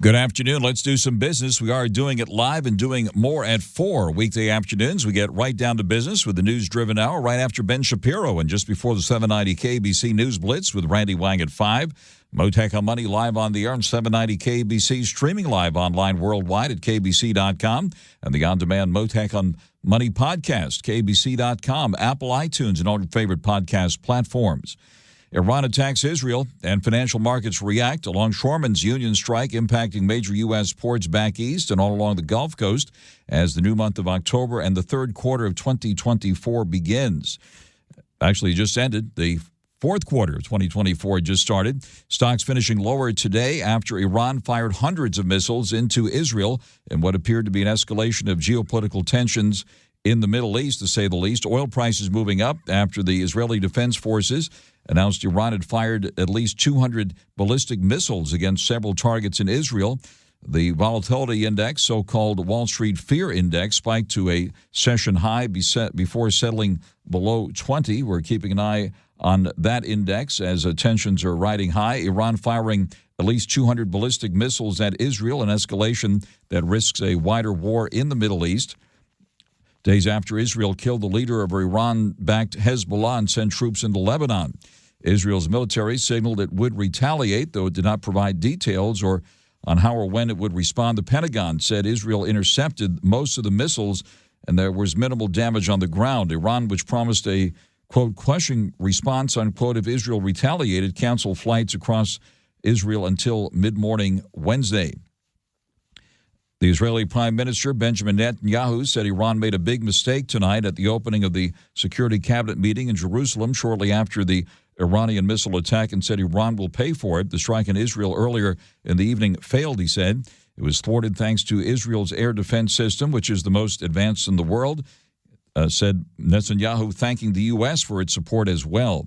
Good afternoon. Let's do some business. We are doing it live and doing more at 4 weekday afternoons. We get right down to business with the news-driven hour right after Ben Shapiro and just before the 790 KBC News Blitz with Randy Wang at 5. Mottek On Money live on the air on 790 KBC, streaming live online worldwide at kbc.com, and the on-demand Mottek On Money podcast, kbc.com, Apple, iTunes, and all your favorite podcast platforms. Iran attacks Israel, and financial markets react. A longshoremen's union strike impacting major U.S. ports back east and all along the Gulf Coast as the new month of October and the third quarter of 2024 begins. Actually, it just ended. The fourth quarter of 2024 just started. Stocks finishing lower today after Iran fired hundreds of missiles into Israel in what appeared to be an escalation of geopolitical tensions in the Middle East, to say the least. Oil prices moving up after the Israeli Defense Forces announced Iran had fired at least 200 ballistic missiles against several targets in Israel. The volatility index, so-called Wall Street Fear Index, spiked to a session high before settling below 20. We're keeping an eye on that index as tensions are riding high. Iran firing at least 200 ballistic missiles at Israel, an escalation that risks a wider war in the Middle East. Days after Israel killed the leader of Iran-backed Hezbollah and sent troops into Lebanon. Israel's military signaled it would retaliate, though it did not provide details or on how or when it would respond. The Pentagon said Israel intercepted most of the missiles and there was minimal damage on the ground. Iran, which promised a, quote, crushing response, unquote, if Israel retaliated, canceled flights across Israel until mid-morning Wednesday. The Israeli Prime Minister Benjamin Netanyahu said Iran made a big mistake tonight at the opening of the Security Cabinet meeting in Jerusalem shortly after the Iranian missile attack, and said Iran will pay for it. The strike in Israel earlier in the evening failed, he said. It was thwarted thanks to Israel's air defense system, which is the most advanced in the world, said Netanyahu, thanking the U.S. for its support as well.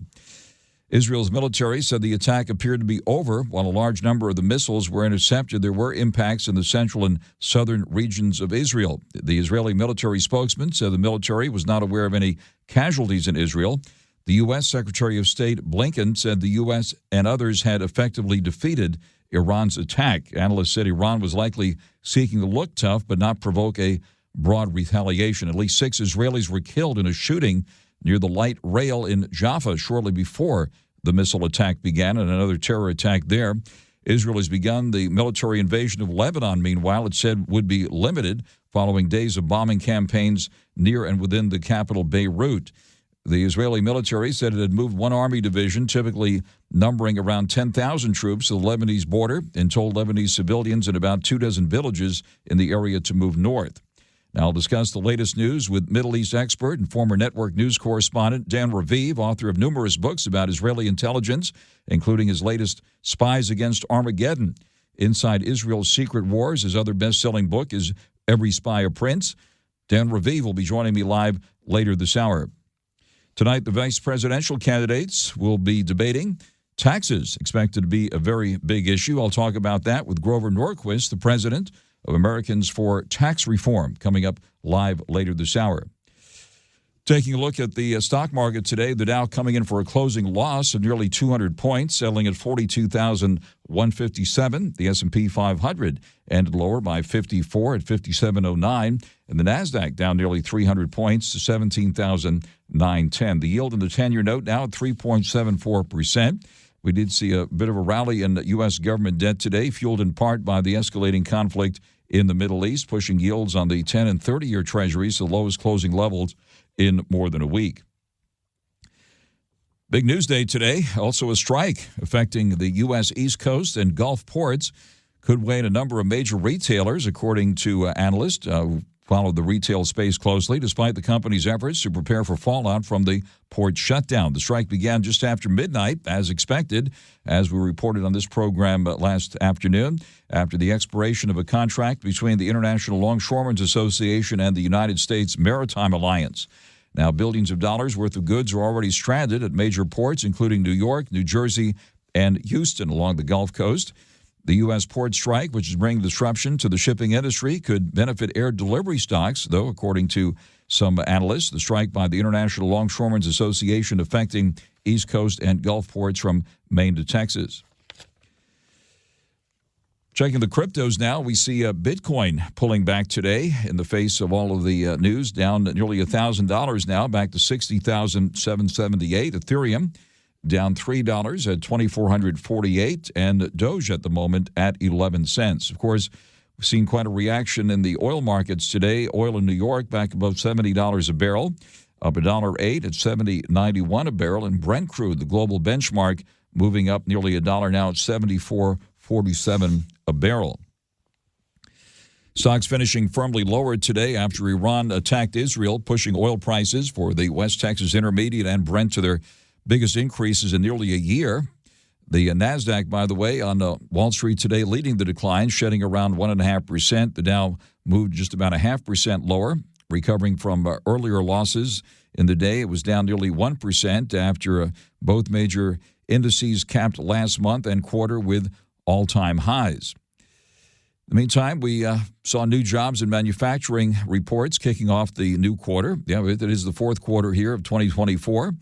Israel's military said the attack appeared to be over. While a large number of the missiles were intercepted, there were impacts in the central and southern regions of Israel. The Israeli military spokesman said the military was not aware of any casualties in Israel. The U.S. Secretary of State Blinken said the U.S. and others had effectively defeated Iran's attack. Analysts said Iran was likely seeking to look tough but not provoke a broad retaliation. At least 6 Israelis were killed in a shooting near the light rail in Jaffa shortly before the missile attack began, and another terror attack there. Israel has begun the military invasion of Lebanon, meanwhile, it said would be limited following days of bombing campaigns near and within the capital, Beirut. The Israeli military said it had moved one army division, typically numbering around 10,000 troops, to the Lebanese border, and told Lebanese civilians in about 24 villages in the area to move north. Now I'll discuss the latest news with Middle East expert and former network news correspondent Dan Raviv, author of numerous books about Israeli intelligence, including his latest Spies Against Armageddon, Inside Israel's Secret Wars. His other best-selling book is Every Spy a Prince. Dan Raviv will be joining me live later this hour. Tonight, the vice presidential candidates will be debating taxes, expected to be a very big issue. I'll talk about that with Grover Norquist, the president of Americans for Tax Reform, coming up live later this hour. Taking a look at the stock market today, the Dow coming in for a closing loss of nearly 200 points, settling at 42,157. The S&P 500 ended lower by 54 at 5709, and the Nasdaq down nearly 300 points to 17,910. The yield in the 10-year note now at 3.74%. We did see a bit of a rally in U.S. government debt today, fueled in part by the escalating conflict in the Middle East, pushing yields on the 10- and 30-year treasuries to the lowest closing levels in more than a week. Big news day today. Also a strike affecting the U.S. East Coast and Gulf ports could weigh in a number of major retailers, according to analysts who follow the retail space closely, despite the company's efforts to prepare for fallout from the port shutdown. The strike began just after midnight, as expected, as we reported on this program last afternoon, after the expiration of a contract between the International Longshoremen's Association and the United States Maritime Alliance. Now, billions of dollars worth of goods are already stranded at major ports, including New York, New Jersey, and Houston along the Gulf Coast. The U.S. port strike, which is bringing disruption to the shipping industry, could benefit air delivery stocks, though, according to some analysts. The strike by the International Longshoremen's Association affecting East Coast and Gulf ports from Maine to Texas. Checking the cryptos now, we see Bitcoin pulling back today in the face of all of the news, down nearly $1,000 now, back to $60,778. Ethereum down $3 at $2,448, and Doge at the moment at 11 cents. Of course, we've seen quite a reaction in the oil markets today. Oil in New York back above $70 a barrel, up $1.08 at $70.91 a barrel, and Brent crude, the global benchmark, moving up nearly $1 now at $74.47 a barrel. Stocks finishing firmly lower today after Iran attacked Israel, pushing oil prices for the West Texas Intermediate and Brent to their biggest increases in nearly a year. The NASDAQ, by the way, on Wall Street today leading the decline, shedding around 1.5%. The Dow moved just about 0.5% lower, recovering from earlier losses in the day. It was down nearly 1% after both major indices capped last month and quarter with all-time highs. In the meantime, we saw new jobs and manufacturing reports kicking off the new quarter. Yeah, it is the fourth quarter here of 2024.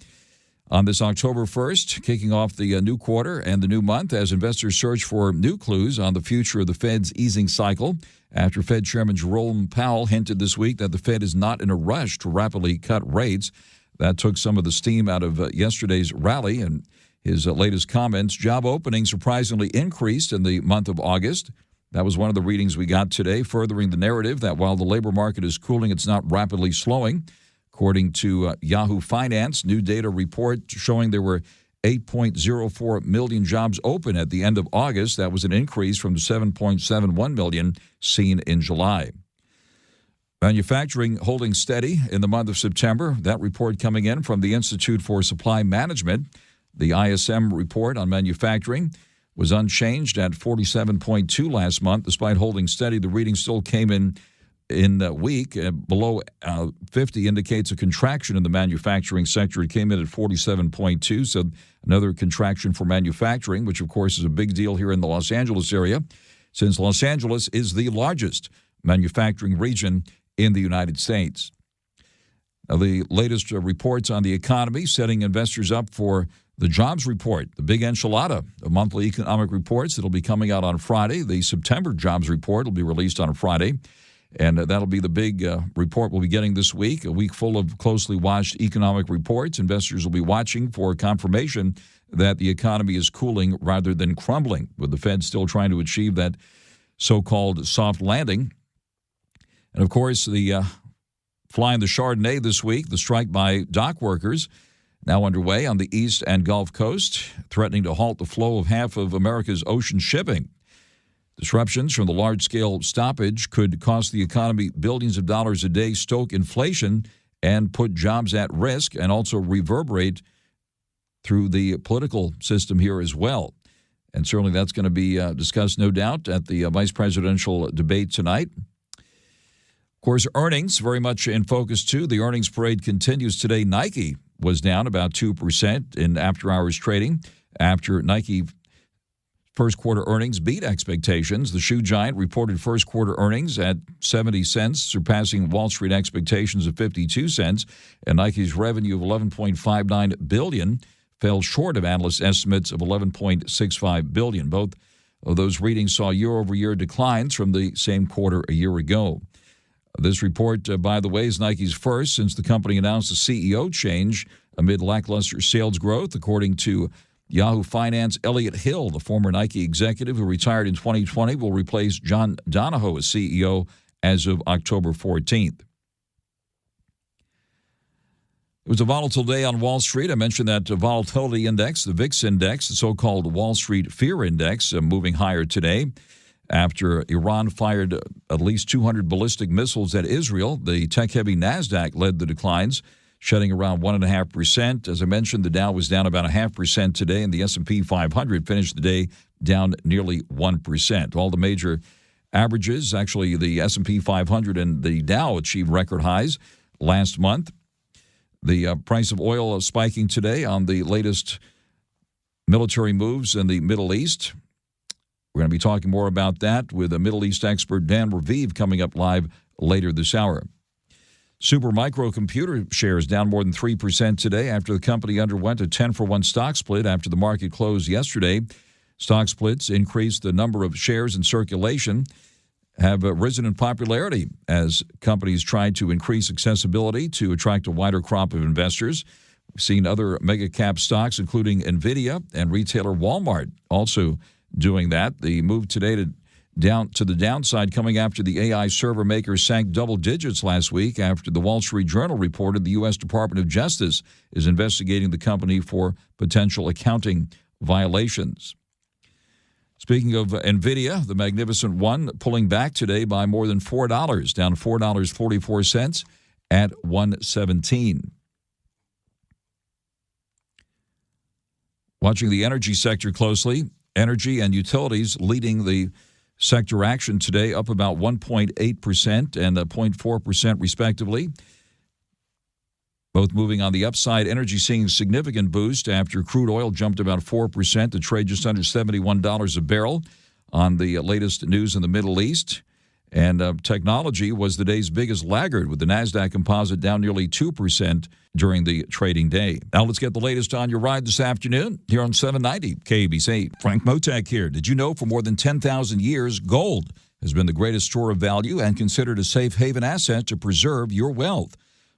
On this October 1st, kicking off the new quarter and the new month as investors search for new clues on the future of the Fed's easing cycle after Fed Chairman Jerome Powell hinted this week that the Fed is not in a rush to rapidly cut rates. That took some of the steam out of yesterday's rally, and his latest comments. Job openings surprisingly increased in the month of August. That was one of the readings we got today, furthering the narrative that while the labor market is cooling, it's not rapidly slowing. According to Yahoo Finance, new data report showing there were 8.04 million jobs open at the end of August. That was an increase from the 7.71 million seen in July. Manufacturing holding steady in the month of September. That report coming in from the Institute for Supply Management. The ISM report on manufacturing was unchanged at 47.2 last month. Despite holding steady, the reading still came in weak. Below 50 indicates a contraction in the manufacturing sector. It came in at 47.2, so another contraction for manufacturing, which, of course, is a big deal here in the Los Angeles area, since Los Angeles is the largest manufacturing region in the United States. Now, the latest reports on the economy setting investors up for the jobs report, the big enchilada of monthly economic reports that will be coming out on Friday. The September jobs report will be released on Friday, and that'll be the big report we'll be getting this week, a week full of closely watched economic reports. Investors will be watching for confirmation that the economy is cooling rather than crumbling, with the Fed still trying to achieve that so-called soft landing. And, of course, the flying the Chardonnay this week, the strike by dock workers, now underway on the East and Gulf Coast, threatening to halt the flow of half of America's ocean shipping. Disruptions from the large-scale stoppage could cost the economy billions of dollars a day, stoke inflation, and put jobs at risk, and also reverberate through the political system here as well. And certainly that's going to be discussed, no doubt, at the vice presidential debate tonight. Of course, earnings very much in focus, too. The earnings parade continues today. Nike was down about 2% in after-hours trading after Nike first quarter earnings beat expectations. The shoe giant reported first quarter earnings at 70 cents, surpassing Wall Street expectations of 52 cents, and Nike's revenue of $11.59 billion fell short of analyst estimates of $11.65 billion. Both of those readings saw year-over-year declines from the same quarter a year ago. This report, by the way, is Nike's first since the company announced a CEO change amid lackluster sales growth. According to Yahoo Finance, Elliott Hill, the former Nike executive who retired in 2020, will replace John Donahoe as CEO as of October 14th. It was a volatile day on Wall Street. I mentioned that volatility index, the VIX index, the so-called Wall Street Fear Index, moving higher today after Iran fired at least 200 ballistic missiles at Israel. The tech-heavy NASDAQ led the declines, shedding around 1.5%. As I mentioned, the Dow was down about 0.5% today, and the S&P 500 finished the day down nearly 1%. All the major averages, actually the S&P 500 and the Dow achieved record highs last month. The price of oil spiking today on the latest military moves in the Middle East. We're going to be talking more about that with a Middle East expert, Dan Raviv, coming up live later this hour. Supermicro computer shares down more than 3% today after the company underwent a 10-for-1 stock split after the market closed yesterday. Stock splits increased the number of shares in circulation, have risen in popularity as companies try to increase accessibility to attract a wider crop of investors. We've seen other mega cap stocks, including NVIDIA and retailer Walmart, also doing that. The move today to the downside coming after the AI server maker sank double digits last week after the Wall Street Journal reported the U.S. Department of Justice is investigating the company for potential accounting violations. Speaking of NVIDIA, the Magnificent One pulling back today by more than $4, down $4.44 at $117. Watching the energy sector closely, energy and utilities leading the sector action today, up about 1.8% and 0.4% respectively. Both moving on the upside. Energy seeing a significant boost after crude oil jumped about 4% to trade just under $71 a barrel on the latest news in the Middle East. And technology was the day's biggest laggard, with the NASDAQ composite down nearly 2% during the trading day. Now let's get the latest on your ride this afternoon here on 790 KBC. Frank Mottek here. Did you know for more than 10,000 years, gold has been the greatest store of value and considered a safe haven asset to preserve your wealth?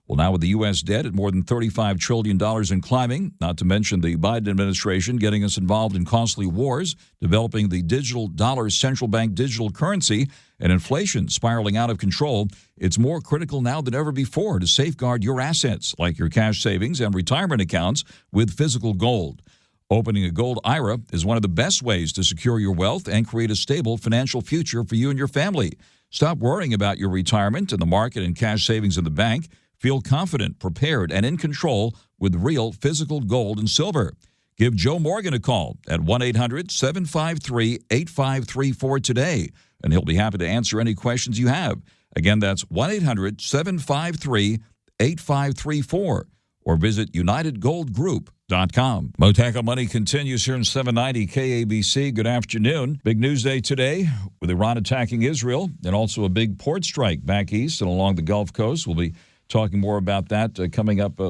Well, now with the U.S. debt at more than $35 trillion and climbing, not to mention the Biden administration getting us involved in costly wars, developing the digital dollar central bank digital currency, and inflation spiraling out of control, it's more critical now than ever before to safeguard your assets, like your cash savings and retirement accounts, with physical gold. Opening a gold IRA is one of the best ways to secure your wealth and create a stable financial future for you and your family. Stop worrying about your retirement and the market and cash savings in the bank. Feel confident, prepared, and in control with real physical gold and silver. Give Joe Morgan a call at 1-800-753-8534 today, and he'll be happy to answer any questions you have. Again, that's 1-800-753-8534, or visit UnitedGoldGroup.com. Mottek On Money continues here in 790 KABC. Good afternoon. Big news day today with Iran attacking Israel, and also a big port strike back east and along the Gulf Coast. We'll be talking more about that coming up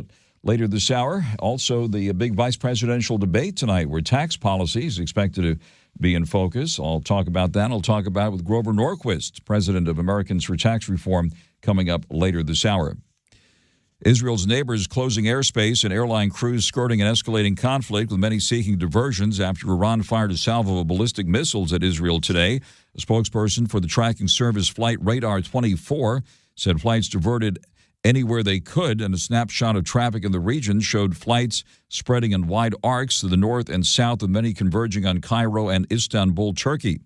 later this hour. Also, the big vice presidential debate tonight where tax policy is expected to be in focus. I'll talk about that. I'll talk about it with Grover Norquist, president of Americans for Tax Reform, coming up later this hour. Israel's neighbors closing airspace and airline crews skirting an escalating conflict, with many seeking diversions after Iran fired a salvo of ballistic missiles at Israel today. A spokesperson for the tracking service Flight Radar 24 said flights diverted anywhere they could, and a snapshot of traffic in the region showed flights spreading in wide arcs to the north and south, with many converging on Cairo and Istanbul, Turkey.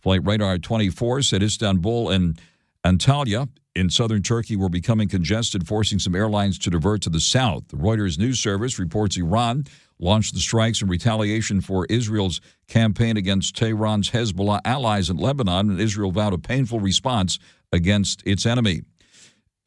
Flight Radar 24 said Istanbul and Antalya in southern Turkey were becoming congested, forcing some airlines to divert to the south. The Reuters news service reports Iran launched the strikes in retaliation for Israel's campaign against Tehran's Hezbollah allies in Lebanon, and Israel vowed a painful response against its enemy.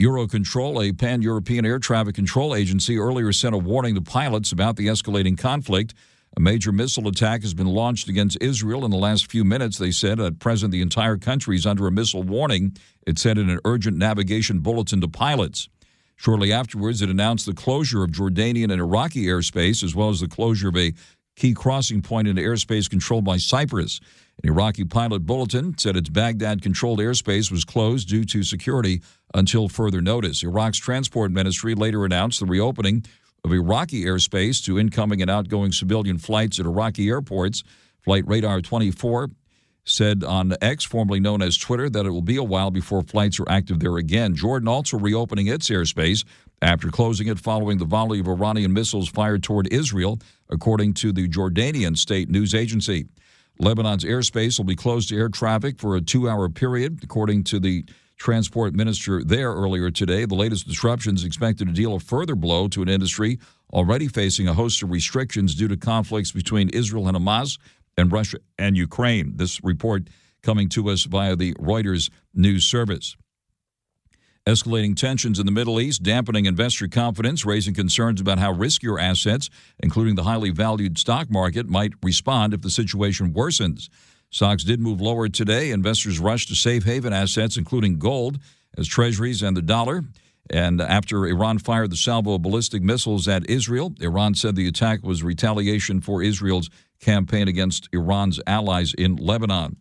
Eurocontrol, a pan-European air traffic control agency, earlier sent a warning to pilots about the escalating conflict. A major missile attack has been launched against Israel in the last few minutes, they said. At present, the entire country is under a missile warning, it said in an urgent navigation bulletin to pilots. Shortly afterwards, it announced the closure of Jordanian and Iraqi airspace, as well as the closure of a key crossing point into airspace controlled by Cyprus. An Iraqi pilot bulletin said its Baghdad-controlled airspace was closed due to security until further notice. Iraq's transport ministry later announced the reopening of Iraqi airspace to incoming and outgoing civilian flights at Iraqi airports. Flight Radar 24 said on X, formerly known as Twitter, that it will be a while before flights are active there again. Jordan also reopening its airspace after closing it following the volley of Iranian missiles fired toward Israel, according to the Jordanian state news agency. Lebanon's airspace will be closed to air traffic for a 2-hour period, according to the transport minister there earlier today. The latest disruptions expected to deal a further blow to an industry already facing a host of restrictions due to conflicts between Israel and Hamas and Russia and Ukraine. This report coming to us via the Reuters news service. Escalating tensions in the Middle East, dampening investor confidence, raising concerns about how riskier assets, including the highly valued stock market, might respond if the situation worsens. Stocks did move lower today. Investors rushed to safe haven assets, including gold, as treasuries and the dollar And after Iran fired the salvo of ballistic missiles at Israel, Iran said the attack was retaliation for Israel's campaign against Iran's allies in Lebanon.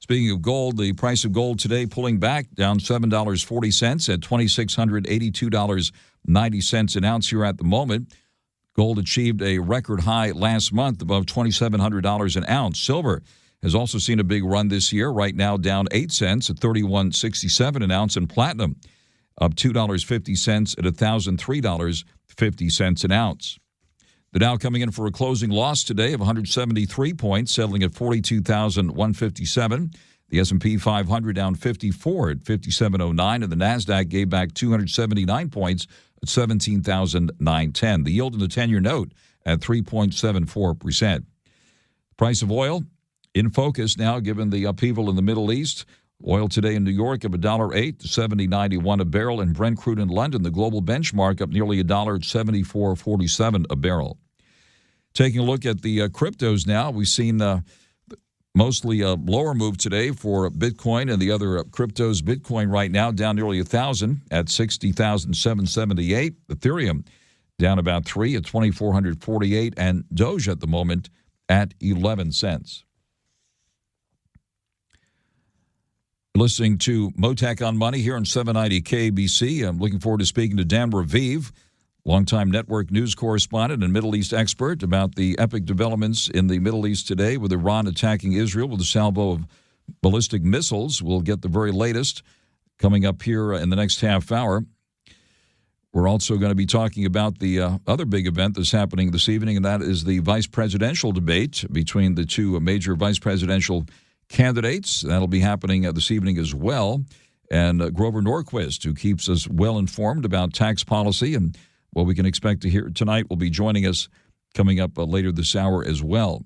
Speaking of gold, the price of gold today pulling back, down $7.40 at $2,682.90 an ounce here at the moment. Gold achieved a record high last month, above $2,700 an ounce. Silver has also seen a big run this year, right now down 8 cents at $31.67 an ounce, and platinum up $2.50 at $1,003.50 an ounce. The Dow coming in for a closing loss today of 173 points, settling at 42,157. The S&P 500 down 54 at 5709, and the Nasdaq gave back 279 points at 17,910. The yield in the 10-year note at 3.74%. Price of oil in focus now, given the upheaval in the Middle East. Oil today in New York of $1.08 to $70.91 a barrel, and Brent crude in London, the global benchmark, up nearly $1 at $74.47 a barrel. Taking a look at the cryptos now, we've seen mostly a lower move today for Bitcoin and the other cryptos. Bitcoin right now down nearly 1,000 at 60,778. Ethereum down about 3 at 2,448, and Doge at the moment at 11 cents. Listening to Mottek On Money here on 790 KBC. I'm looking forward to speaking to Dan Raviv, longtime network news correspondent and Middle East expert, about the epic developments in the Middle East today with Iran attacking Israel with a salvo of ballistic missiles. We'll get the very latest coming up here in the next half hour. We're also going to be talking about the other big event that's happening this evening, and that is the vice presidential debate between the two major vice presidential candidates. That'll be happening this evening as well. And Grover Norquist, who keeps us well informed about tax policy and what we can expect to hear tonight, will be joining us coming up later this hour as well.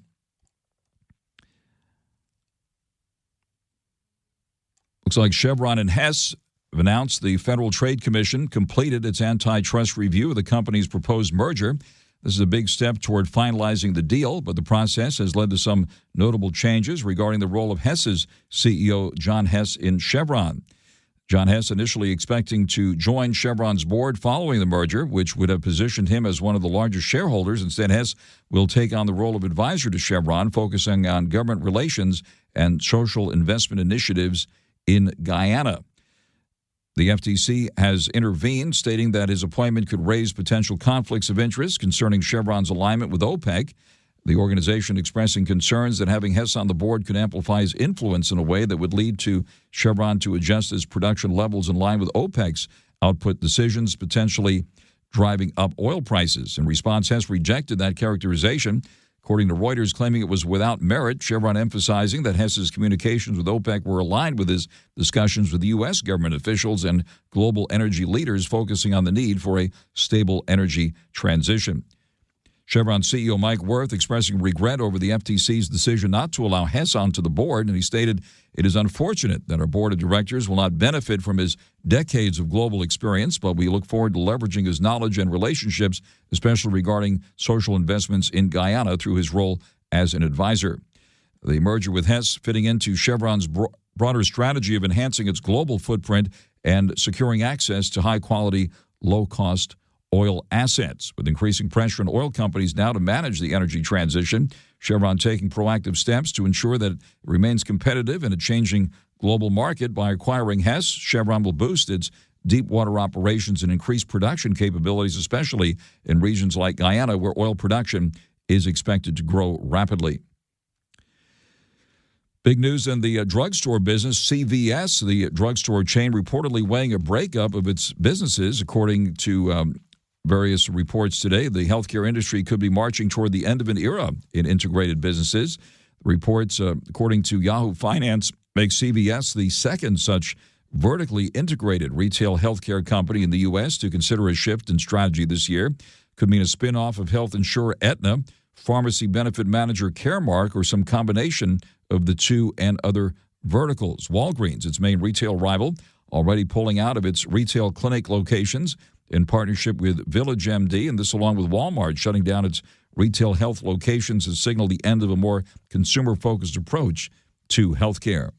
Looks like Chevron and Hess have announced the Federal Trade Commission completed its antitrust review of the company's proposed merger. This is a big step toward finalizing the deal, but the process has led to some notable changes regarding the role of Hess's CEO, John Hess, in Chevron. John Hess initially expecting to join Chevron's board following the merger, which would have positioned him as one of the largest shareholders. Instead, Hess will take on the role of advisor to Chevron, focusing on government relations and social investment initiatives in Guyana. The FTC has intervened, stating that his appointment could raise potential conflicts of interest concerning Chevron's alignment with OPEC. The organization expressing concerns that having Hess on the board could amplify his influence in a way that would lead to Chevron to adjust its production levels in line with OPEC's output decisions, potentially driving up oil prices. In response, Hess rejected that characterization, according to Reuters, claiming it was without merit. Chevron emphasizing that Hess's communications with OPEC were aligned with his discussions with U.S. government officials and global energy leaders, focusing on the need for a stable energy transition. Chevron CEO Mike Wirth expressing regret over the FTC's decision not to allow Hess onto the board, and he stated, "It is unfortunate that our board of directors will not benefit from his decades of global experience, but we look forward to leveraging his knowledge and relationships, especially regarding social investments in Guyana, through his role as an advisor." The merger with Hess fitting into Chevron's broader strategy of enhancing its global footprint and securing access to high-quality, low-cost oil assets. With increasing pressure on oil companies now to manage the energy transition, Chevron taking proactive steps to ensure that it remains competitive in a changing global market. By acquiring Hess, Chevron will boost its deep water operations and increase production capabilities, especially in regions like Guyana, where oil production is expected to grow rapidly. Big news in the drugstore business. CVS, the drugstore chain, reportedly weighing a breakup of its businesses, according to various reports today. The healthcare industry could be marching toward the end of an era in integrated businesses. Reports, according to Yahoo Finance, make CVS the second such vertically integrated retail healthcare company in the U.S. to consider a shift in strategy this year. Could mean a spin-off of health insurer Aetna, pharmacy benefit manager Caremark, or some combination of the two and other verticals. Walgreens, its main retail rival, already pulling out of its retail clinic locations in partnership with Village MD, and this along with Walmart shutting down its retail health locations has signaled the end of a more consumer-focused approach to healthcare.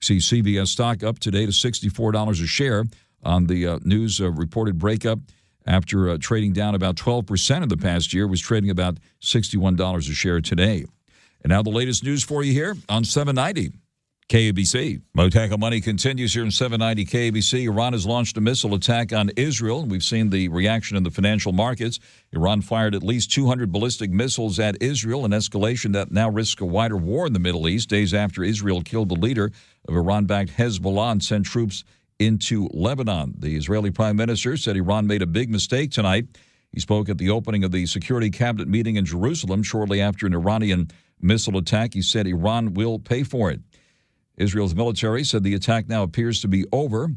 See CVS stock up today to $64 a share, on the news reported breakup after trading down about 12% in the past year, was trading about $61 a share today. And now the latest news for you here on 790 KABC. Mottek On Money continues here in 790 KABC. Iran has launched a missile attack on Israel. We've seen the reaction in the financial markets. Iran fired at least 200 ballistic missiles at Israel, an escalation that now risks a wider war in the Middle East, days after Israel killed the leader of Iran-backed Hezbollah and sent troops into Lebanon. The Israeli prime minister said Iran made a big mistake tonight. He spoke at the opening of the Security Cabinet meeting in Jerusalem shortly after an Iranian missile attack. He said Iran will pay for it. Israel's military said the attack now appears to be over.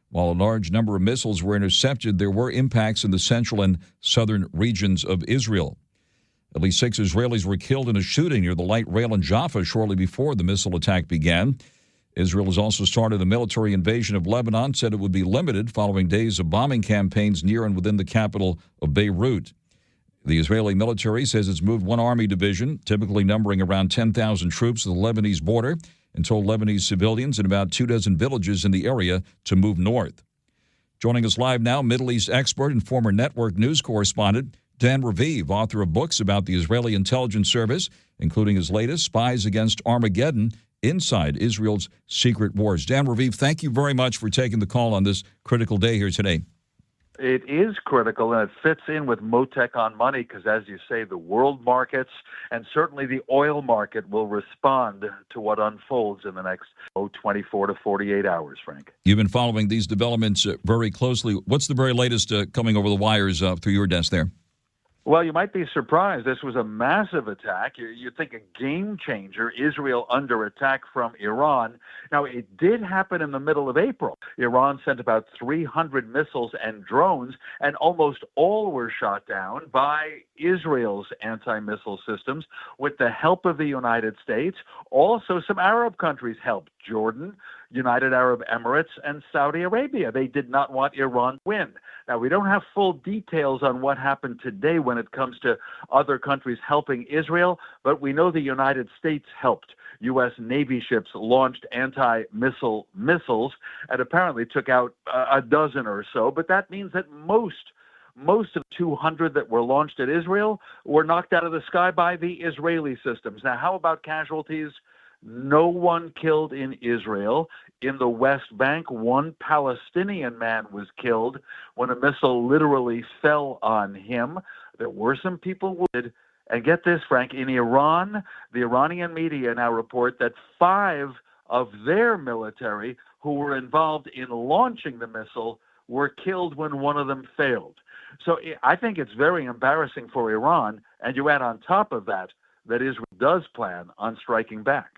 While a large number of missiles were intercepted, there were impacts in the central and southern regions of Israel. At least 6 Israelis were killed in a shooting near the light rail in Jaffa shortly before the missile attack began. Israel has also started a military invasion of Lebanon, said it would be limited following days of bombing campaigns near and within the capital of Beirut. The Israeli military says it's moved one army division, typically numbering around 10,000 troops, to the Lebanese border, and told Lebanese civilians in about 24 villages in the area to move north. Joining us live now, Middle East expert and former network news correspondent Dan Raviv, author of books about the Israeli intelligence service, including his latest, Spies Against Armageddon, Inside Israel's Secret Wars. Dan Raviv, thank you very much for taking the call on this critical day here today. It is critical, and it fits in with Mottek On Money because, as you say, the world markets and certainly the oil market will respond to what unfolds in the next 24 to 48 hours, Frank. You've been following these developments very closely. What's the very latest coming over the wires through your desk there? Well, you might be surprised. This was a massive attack. You'd think a game changer, Israel under attack from Iran. Now, it did happen in the middle of April. Iran sent about 300 missiles and drones, and almost all were shot down by Israel's anti-missile systems with the help of the United States. Also, some Arab countries helped. Jordan, United Arab Emirates, and Saudi Arabia. They did not want Iran to win. Now, we don't have full details on what happened today when it comes to other countries helping Israel, but we know the United States helped. U.S. Navy ships launched anti-missile missiles and apparently took out a dozen or so, but that means that most of the 200 that were launched at Israel were knocked out of the sky by the Israeli systems. Now, how about casualties? No one killed in Israel. In the West Bank, one Palestinian man was killed when a missile literally fell on him. There were some people wounded. And get this, Frank, in Iran, the Iranian media now report that 5 of their military who were involved in launching the missile were killed when one of them failed. So I think it's very embarrassing for Iran. And you add on top of that Israel does plan on striking back.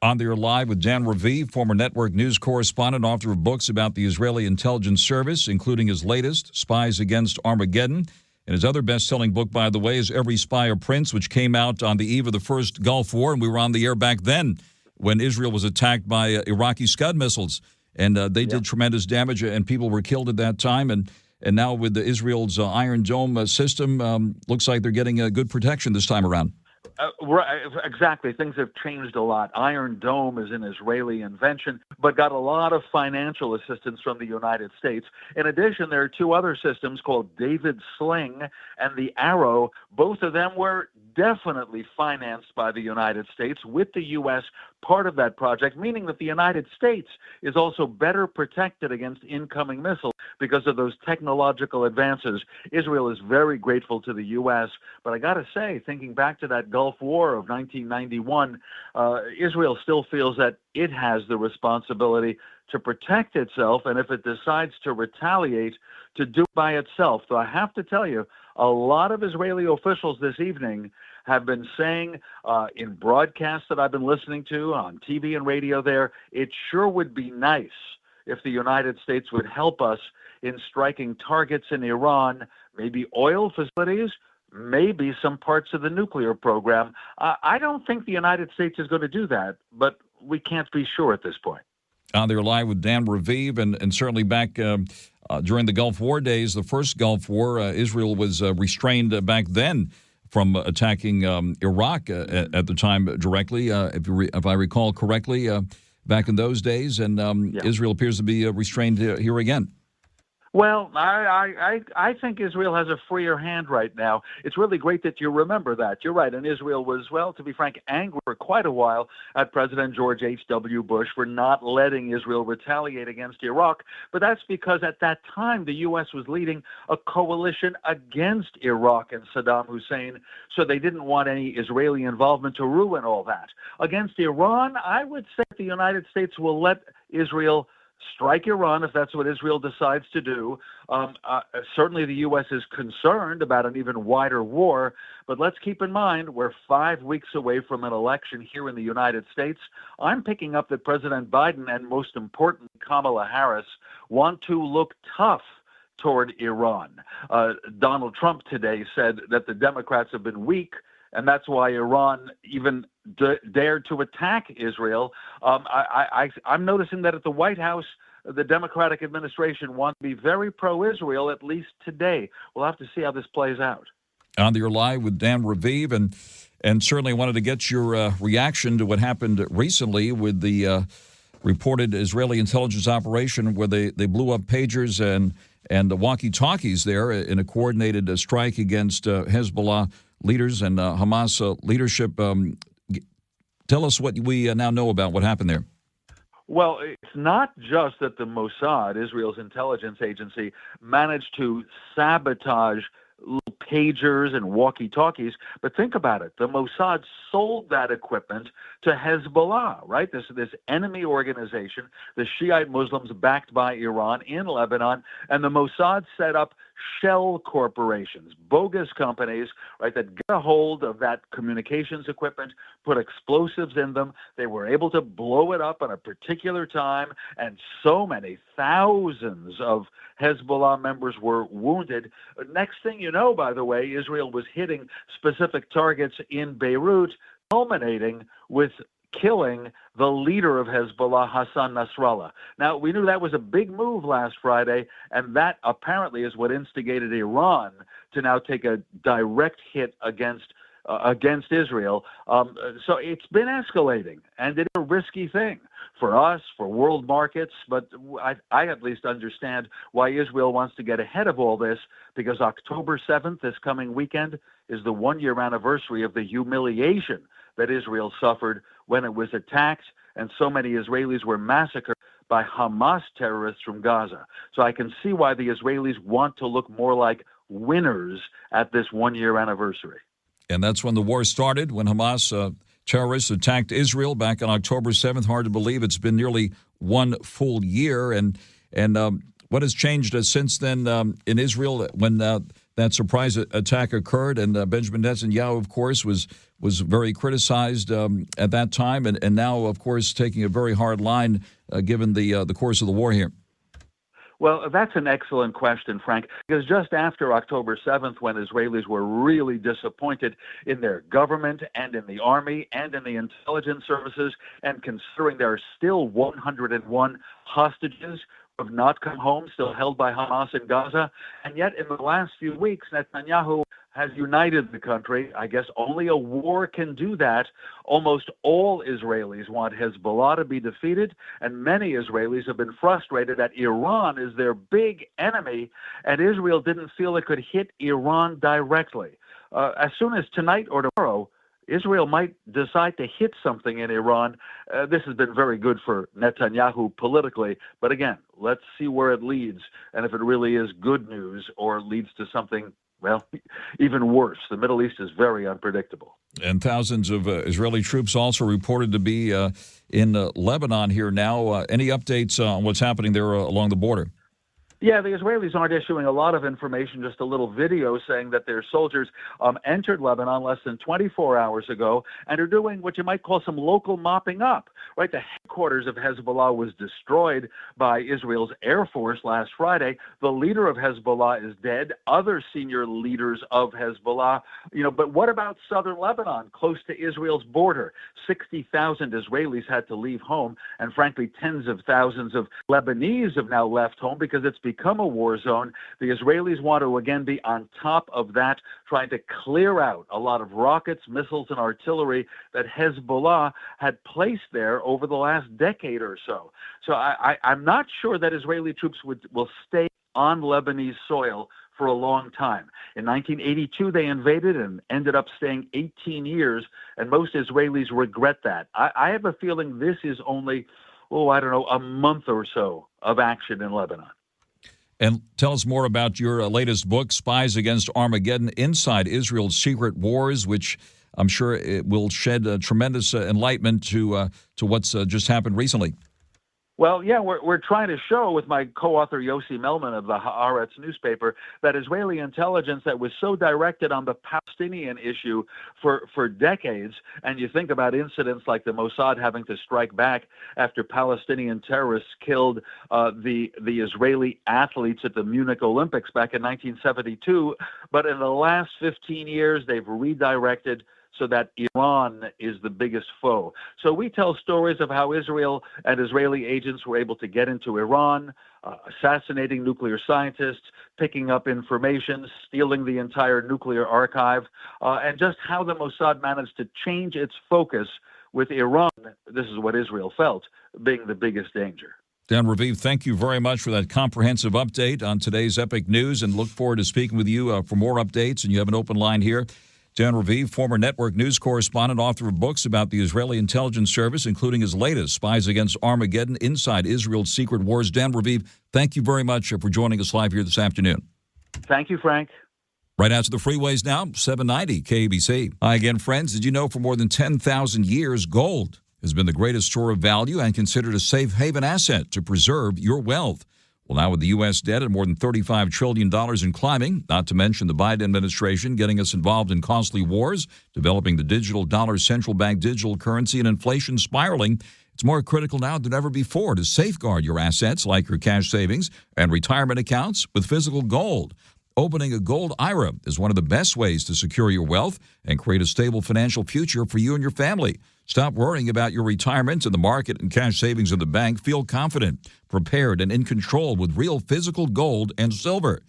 On there live with Dan Raviv, former network news correspondent, author of books about the Israeli intelligence service, including his latest, Spies Against Armageddon. And his other best-selling book, by the way, is Every Spy a Prince, which came out on the eve of the first Gulf War, and we were on the air back then when Israel was attacked by Iraqi Scud missiles. And they did tremendous damage, and people were killed at that time. And now with Israel's Iron Dome system, looks like they're getting good protection this time around. Right, exactly. Things have changed a lot. Iron Dome is an Israeli invention, but got a lot of financial assistance from the United States. In addition, there are 2 other systems called David Sling and the Arrow. Both of them were definitely financed by the United States, with the U.S. part of that project, meaning that the United States is also better protected against incoming missiles because of those technological advances. Israel is very grateful to the U.S., but I got to say, thinking back to that Gulf War of 1991, Israel still feels that it has the responsibility to protect itself, and if it decides to retaliate, to do it by itself. So I have to tell you, a lot of Israeli officials this evening have been saying in broadcasts that I've been listening to on TV and radio there, it sure would be nice if the United States would help us in striking targets in Iran, maybe oil facilities, maybe some parts of the nuclear program. I don't think the United States is going to do that, but we can't be sure at this point. On there live with Dan Raviv, and certainly back during the Gulf War days, the first Gulf War, Israel was restrained back then from attacking Iraq at the time directly, if I recall correctly, back in those days. And Israel appears to be restrained here again. Well, I think Israel has a freer hand right now. It's really great that you remember that. You're right. And Israel was, well, to be frank, angry for quite a while at President George H.W. Bush for not letting Israel retaliate against Iraq. But that's because at that time, the U.S. was leading a coalition against Iraq and Saddam Hussein. So they didn't want any Israeli involvement to ruin all that. Against Iran, I would say the United States will let Israel strike Iran if that's what Israel decides to do. Certainly the U.S. is concerned about an even wider war, but let's keep in mind we're 5 weeks away from an election here in the United States. I'm picking up that President Biden and, most important, Kamala Harris want to look tough toward Iran. Donald Trump today said that the Democrats have been weak, and that's why Iran even dared to attack Israel. I'm noticing that at the White House, the Democratic administration wants to be very pro-Israel, at least today. We'll have to see how this plays out. On your live with Dan Raviv, and certainly wanted to get your reaction to what happened recently with the reported Israeli intelligence operation where they blew up pagers and the walkie-talkies there in a coordinated strike against Hezbollah leaders and Hamas leadership. Tell us what we now know about what happened there. Well, it's not just that the Mossad, Israel's intelligence agency, managed to sabotage little pagers and walkie-talkies, but think about it. The Mossad sold that equipment to Hezbollah, right? This enemy organization, the Shiite Muslims backed by Iran in Lebanon, and the Mossad set up shell corporations, bogus companies, right, that get a hold of that communications equipment, put explosives in them. They were able to blow it up at a particular time, and so many thousands of Hezbollah members were wounded. Next thing you know, by the way, Israel was hitting specific targets in Beirut, culminating with killing the leader of Hezbollah, Hassan Nasrallah. Now, we knew that was a big move last Friday, and that apparently is what instigated Iran to now take a direct hit against Israel. So it's been escalating, and it's a risky thing for us, for world markets, but I at least understand why Israel wants to get ahead of all this, because October 7th, this coming weekend, is the one-year anniversary of the humiliation that Israel suffered when it was attacked and so many Israelis were massacred by Hamas terrorists from Gaza. So I can see why the Israelis want to look more like winners at this one-year anniversary. And that's when the war started, when Hamas terrorists attacked Israel back on October 7th. Hard to believe it's been nearly 1 full year. And what has changed since then in Israel when that surprise attack occurred? And Benjamin Netanyahu, of course, was very criticized at that time, and now, of course, taking a very hard line given the course of the war here. Well, that's an excellent question, Frank, because just after October 7th, when Israelis were really disappointed in their government and in the army and in the intelligence services, and considering there are still 101 hostages who have not come home, still held by Hamas in Gaza, and yet in the last few weeks, Netanyahu has united the country. I guess only a war can do that. Almost all Israelis want Hezbollah to be defeated, and many Israelis have been frustrated that Iran is their big enemy, and Israel didn't feel it could hit Iran directly. As soon as tonight or tomorrow, Israel might decide to hit something in Iran. This has been very good for Netanyahu politically, but again, let's see where it leads, and if it really is good news or leads to something, well, even worse. The Middle East is very unpredictable. And thousands of Israeli troops also reported to be in Lebanon here now. Any updates on what's happening there along the border? Yeah, the Israelis aren't issuing a lot of information, just a little video saying that their soldiers entered Lebanon less than 24 hours ago and are doing what you might call some local mopping up, right? The headquarters of Hezbollah was destroyed by Israel's Air Force last Friday. The leader of Hezbollah is dead. Other senior leaders of Hezbollah, but what about southern Lebanon, close to Israel's border? 60,000 Israelis had to leave home, and frankly, tens of thousands of Lebanese have now left home because it's become a war zone. The Israelis want to again be on top of that, trying to clear out a lot of rockets, missiles, and artillery that Hezbollah had placed there over the last decade or so. So I'm not sure that Israeli troops will stay on Lebanese soil for a long time. In 1982, they invaded and ended up staying 18 years, and most Israelis regret that. I have a feeling this is only, a month or so of action in Lebanon. And tell us more about your latest book, Spies Against Armageddon, Inside Israel's Secret Wars, which I'm sure it will shed tremendous enlightenment to what's just happened recently. Well, yeah, we're trying to show with my co-author Yossi Melman of the Haaretz newspaper that Israeli intelligence that was so directed on the Palestinian issue for decades, and you think about incidents like the Mossad having to strike back after Palestinian terrorists killed the Israeli athletes at the Munich Olympics back in 1972, but in the last 15 years they've redirected so that Iran is the biggest foe. So we tell stories of how Israel and Israeli agents were able to get into Iran, assassinating nuclear scientists, picking up information, stealing the entire nuclear archive, and just how the Mossad managed to change its focus with Iran. This is what Israel felt being the biggest danger. Dan Raviv, thank you very much for that comprehensive update on today's Epic News, and look forward to speaking with you for more updates. And you have an open line here. Dan Raviv, former network news correspondent, author of books about the Israeli intelligence service, including his latest, Spies Against Armageddon, Inside Israel's Secret Wars. Dan Raviv, thank you very much for joining us live here this afternoon. Thank you, Frank. Right out to the freeways now, 790 KABC. Hi again, friends. Did you know for more than 10,000 years, gold has been the greatest store of value and considered a safe haven asset to preserve your wealth? Well, now with the U.S. debt at more than $35 trillion and climbing, not to mention the Biden administration getting us involved in costly wars, developing the digital dollar, central bank digital currency, and inflation spiraling, it's more critical now than ever before to safeguard your assets like your cash savings and retirement accounts with physical gold. Opening a gold IRA is one of the best ways to secure your wealth and create a stable financial future for you and your family. Stop worrying about your retirement and the market and cash savings in the bank. Feel confident, prepared, and in control with real physical gold and silver.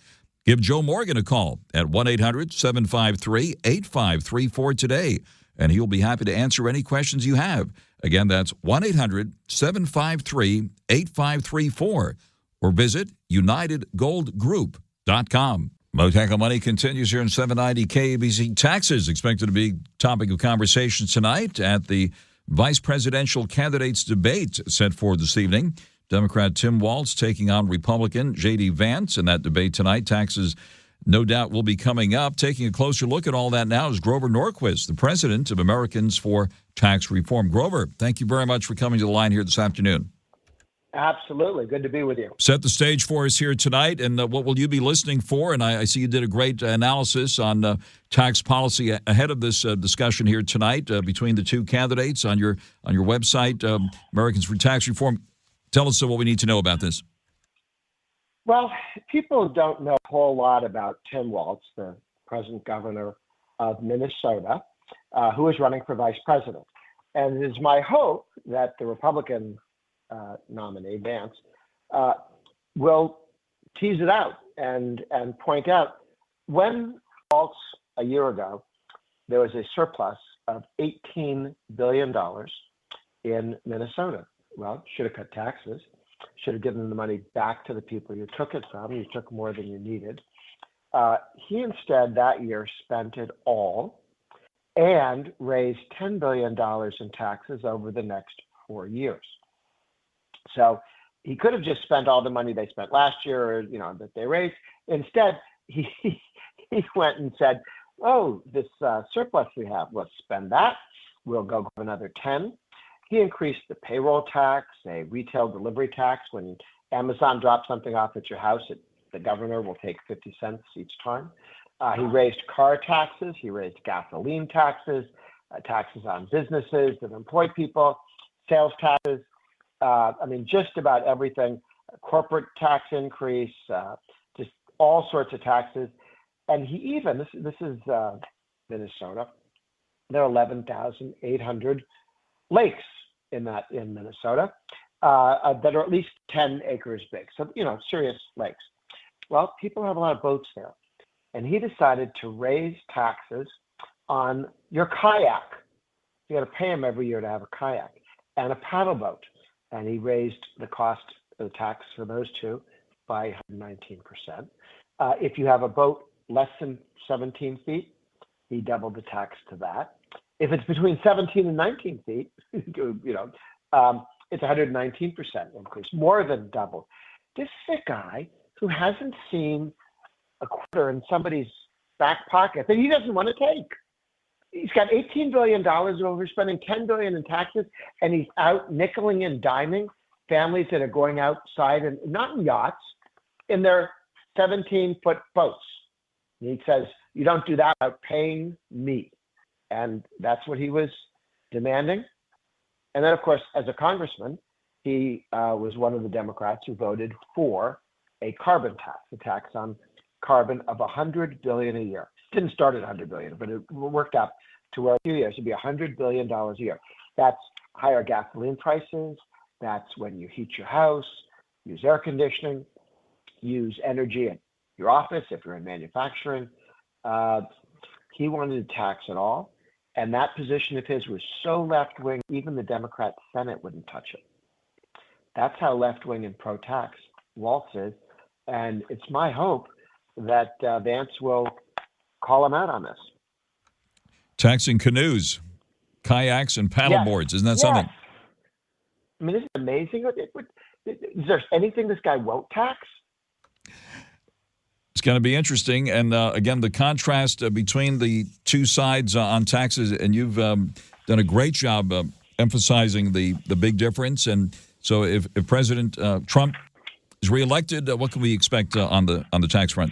Give Joe Morgan a call at 1-800-753-8534 today, and he'll be happy to answer any questions you have. Again, that's 1-800-753-8534, or visit UnitedGoldGroup.com. Mottek On Money continues here in 790 KABC. Taxes expected to be topic of conversation tonight at the vice presidential candidates debate set for this evening. Democrat Tim Walz taking on Republican J.D. Vance in that debate tonight. Taxes no doubt will be coming up. Taking a closer look at all that now is Grover Norquist, the president of Americans for Tax Reform. Grover, thank you very much for coming to the line here this afternoon. Absolutely. Good to be with you. Set the stage for us here tonight, and what will you be listening for? And I see you did a great analysis on tax policy ahead of this discussion here tonight between the two candidates on your website, Americans for Tax Reform. Tell us what we need to know about this. Well, people don't know a whole lot about Tim Walz, the present governor of Minnesota, who is running for vice president. And it is my hope that the Republican nominee, Vance, will tease it out and point out when Walz, a year ago, there was a surplus of $18 billion in Minnesota. Well, should have cut taxes, should have given the money back to the people you took it from. You took more than you needed. He instead that year spent it all and raised $10 billion in taxes over the next 4 years. So he could have just spent all the money they spent last year, that they raised. Instead, he went and said, "Oh, this surplus we have, let's spend that. We'll go grab another 10." He increased the payroll tax, a retail delivery tax. When Amazon drops something off at your house, the governor will take 50 cents each time. He raised car taxes. He raised gasoline taxes, taxes on businesses that employ people, sales taxes. Just about everything, corporate tax increase, just all sorts of taxes. And he even, this is Minnesota, there are 11,800 lakes in Minnesota that are at least 10 acres big. So, serious lakes. Well, people have a lot of boats there. And he decided to raise taxes on your kayak. You got to pay him every year to have a kayak and a paddle boat. And he raised the cost of the tax for those two by 119%. If you have a boat less than 17 feet, he doubled the tax to that. If it's between 17 and 19 feet, it's 119% increase, more than double. This is a guy who hasn't seen a quarter in somebody's back pocket that he doesn't want to take. He's got $18 billion over spending $10 billion in taxes, and he's out nickeling and diming families that are going outside and not in yachts, in their 17-foot boats. And he says, you don't do that without paying me. And that's what he was demanding. And then, of course, as a congressman, he was one of the Democrats who voted for a carbon tax, a tax on carbon of $100 billion a year. It didn't start at $100 billion, but it worked out to where a few years it'd be $100 billion a year. That's higher gasoline prices. That's when you heat your house, use air conditioning, use energy at your office if you're in manufacturing. He wanted to tax it all. And that position of his was so left-wing, even the Democrat Senate wouldn't touch it. That's how left-wing and pro-tax Waltz is. And it's my hope that Vance will call him out on this. Taxing canoes, kayaks, and paddleboards. Isn't that something? I mean, isn't it amazing? Is there anything this guy won't tax? It's going to be interesting. And again, the contrast between the two sides on taxes, and you've done a great job emphasizing the big difference. And so if President Trump is reelected, what can we expect on the tax front?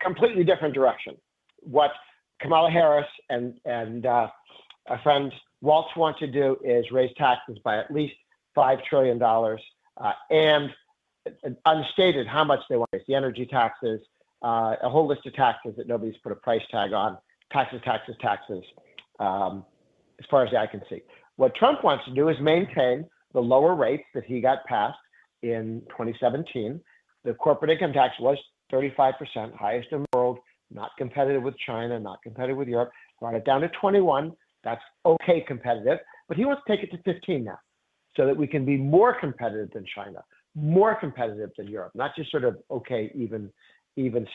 Completely different direction. What Kamala Harris and our friend Waltz want to do is raise taxes by at least $5 trillion and unstated how much they want to raise. The energy taxes, a whole list of taxes that nobody's put a price tag on. Taxes, as far as I can see. What Trump wants to do is maintain the lower rates that he got passed in 2017. The corporate income tax was 35%, highest in the world, not competitive with China, not competitive with Europe. Brought it down to 21. That's okay competitive, but he wants to take it to 15 now so that we can be more competitive than China, more competitive than Europe, not just sort of, okay, even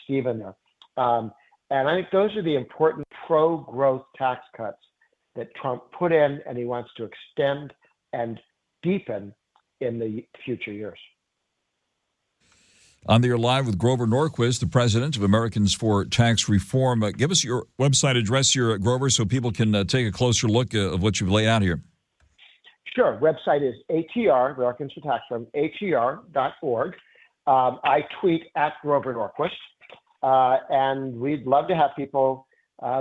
Steven there. And I think those are the important pro-growth tax cuts that Trump put in, and he wants to extend and deepen in the future years. On the air live with Grover Norquist, the president of Americans for Tax Reform. Give us your website address here, Grover, so people can take a closer look of what you've laid out here. Sure. Website is ATR, Americans for Tax Reform, ATR.org. I tweet at Grover Norquist, and we'd love to have people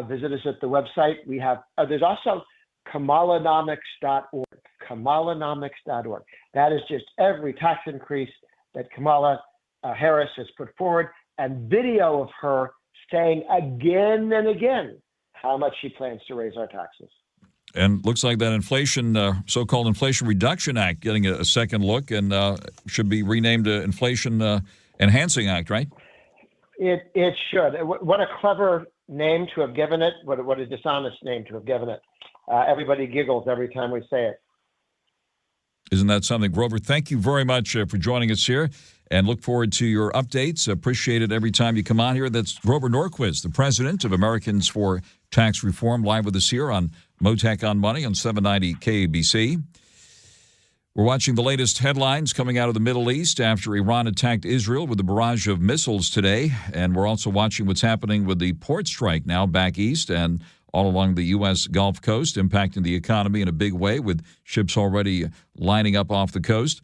visit us at the website. We have there's also Kamalanomics.org. Kamalanomics.org. That is just every tax increase that Kamala Harris has put forward, and video of her saying again and again how much she plans to raise our taxes. And looks like that inflation, so-called Inflation Reduction Act, getting a second look, and should be renamed Inflation Enhancing Act, right? It should. What a clever name to have given it. What a dishonest name to have given it. Everybody giggles every time we say it. Isn't that something? Grover, thank you very much for joining us here, and look forward to your updates. Appreciate it every time you come on here. That's Grover Norquist, the president of Americans for Tax Reform, live with us here on Mottek On Money on 790 KABC. We're watching the latest headlines coming out of the Middle East after Iran attacked Israel with a barrage of missiles today. And we're also watching what's happening with the port strike now back east and all along the U.S. Gulf Coast, impacting the economy in a big way with ships already lining up off the coast.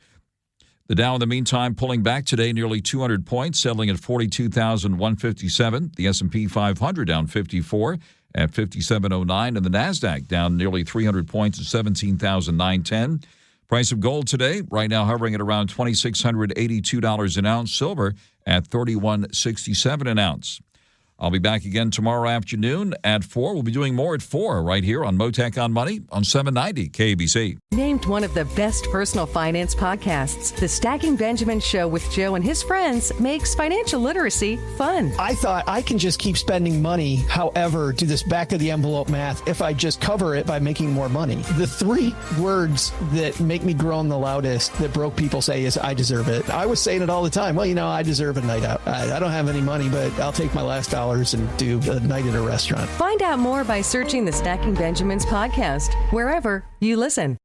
The Dow, in the meantime, pulling back today nearly 200 points, settling at 42,157. The S&P 500 down 54 at 5709, and the NASDAQ down nearly 300 points at 17,910. Price of gold today, right now hovering at around $2,682 an ounce. Silver at $31.67 an ounce. I'll be back again tomorrow afternoon at 4. We'll be doing more at 4 right here on Mottek On Money on 790 KBC. Named one of the best personal finance podcasts, The Stacking Benjamin Show with Joe and his friends makes financial literacy fun. I thought I can just keep spending money, however, do this back of the envelope math if I just cover it by making more money. The 3 words that make me groan the loudest that broke people say is, I deserve it. I was saying it all the time. Well, I deserve a night out. I don't have any money, but I'll take my last $1 and do a night at a restaurant. Find out more by searching the Stacking Benjamins podcast, wherever you listen.